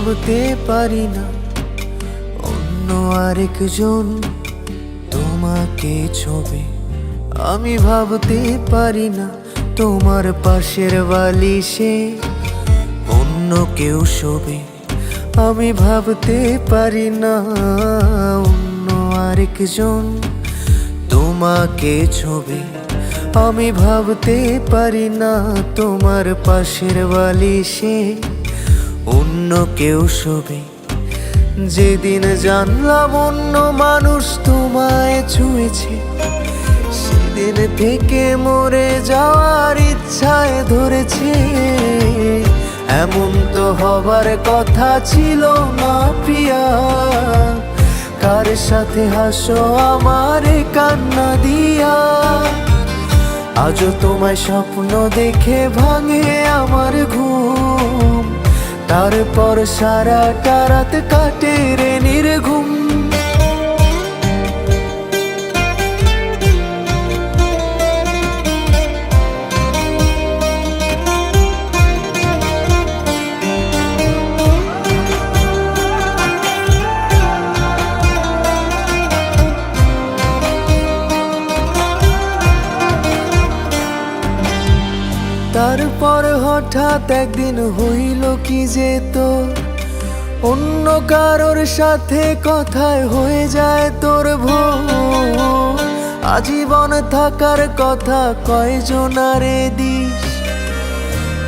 ভাবতে পারি না অন্য আরেকজন তোমাকে ছবি। আমি ভাবতে পারি না তোমার পাশের বালিশে অন্য কেউ শোবে। আমি ভাবতে পারি না অন্য আরেকজন তোমাকে ছবি। আমি ভাবতে পারি না তোমার পাশের বালিশে অন্য কেউ শোবে। যেদিন জানলাম অন্য মানুষ তোমায় ছুঁয়েছে, সেদিন থেকে মরে যাওয়ার ইচ্ছায় ধরেছে। এমন তো হবার কথা ছিল না প্রিয়া, কার সাথে হাসো আমারে কান্না দিয়া। আজও তোমায় স্বপ্ন দেখে ভাঙে আমার ঘুম, তারপর সারাটা রাত কাটে রে নির্ঘুম। তারপর হঠাৎ একদিন হইল কি যে তোর অন্য কারোর সাথে কথায় হয়ে যায় তোর ভোর। আজীবন থাকার কথা কয়জনারে দিস,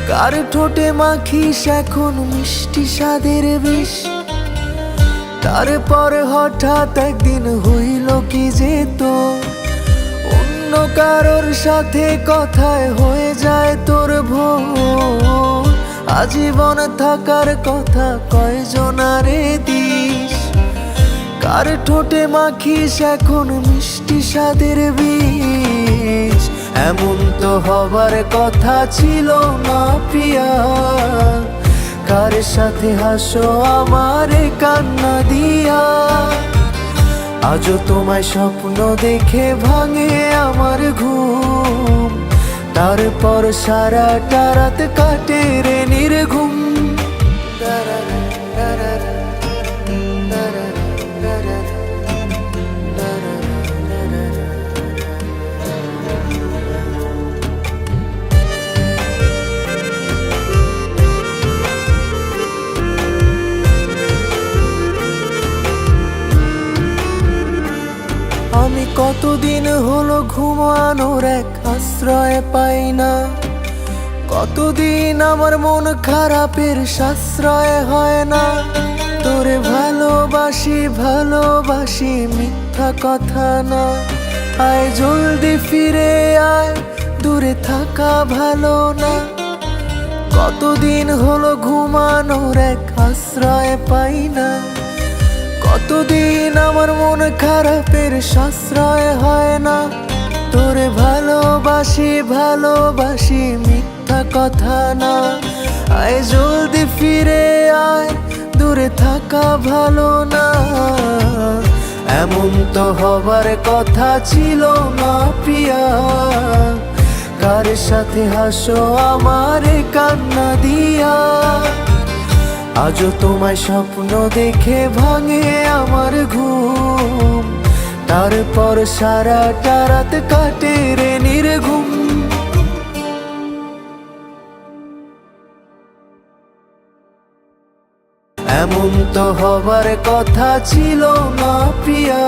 কার ঠোঁটে মাখিস এখন মিষ্টি স্বাদের বিষ। তারপর হঠাৎ একদিন হইল কি যে তোর অন্য কারোর সাথে কথায় হয়ে যায় তোর ভোর। আজীবন থাকার কথা কয়জনারে দিস, কার ঠোঁটে মাখিস এখন মিষ্টি স্বাদের বিষ। এমন তো হবার কথা ছিল না প্রিয়া, কার সাথে হাসো আমারে কান্না দিয়া। আজও তোমায় স্বপ্ন দেখে ভাঙে আমার ঘুম, তারপর সারাটা রাত কাটে রে নির্ঘুম। আমি কতদিন হলো ঘুমানোর এক আশ্রয় পাই না, কতদিন আমার মন খারাপের সাশ্রয় হয় না। তোরে ভালোবাসি ভালোবাসি মিথ্যা কথা না, আয় জলদি ফিরে আয়, দূরে থাকা ভালো না। কতদিন হলো ঘুমানোর এক আশ্রয় পাই না, কতদিন আমার মন খারাপের সাশ্রয় হয় না। তোরে ভালোবাসি ভালোবাসি মিথ্যা কথা না, আয় জলদি ফিরে আয়, দূরে থাকা ভালো না। এমন তো হবার কথা ছিল না প্রিয়া, কার সাথে হাসো আমারে কান্না দিয়া। আজও তোমায় স্বপ্ন দেখে ভাঙে আমার ঘুম, তারপর সারাটা রাত কাটে রে নির্ঘুম। এমন তো হবার কথা ছিল না প্রিয়া,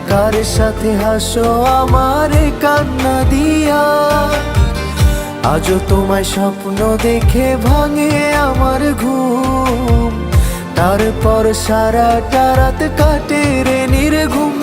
কার সাথে হাসো আমারে কান্না দিয়া। আজও তোমায় স্বপ্ন দেখে ভাঙে আমার ঘুম, তারপর সারাটা রাত কাটে রে নির্ঘুম।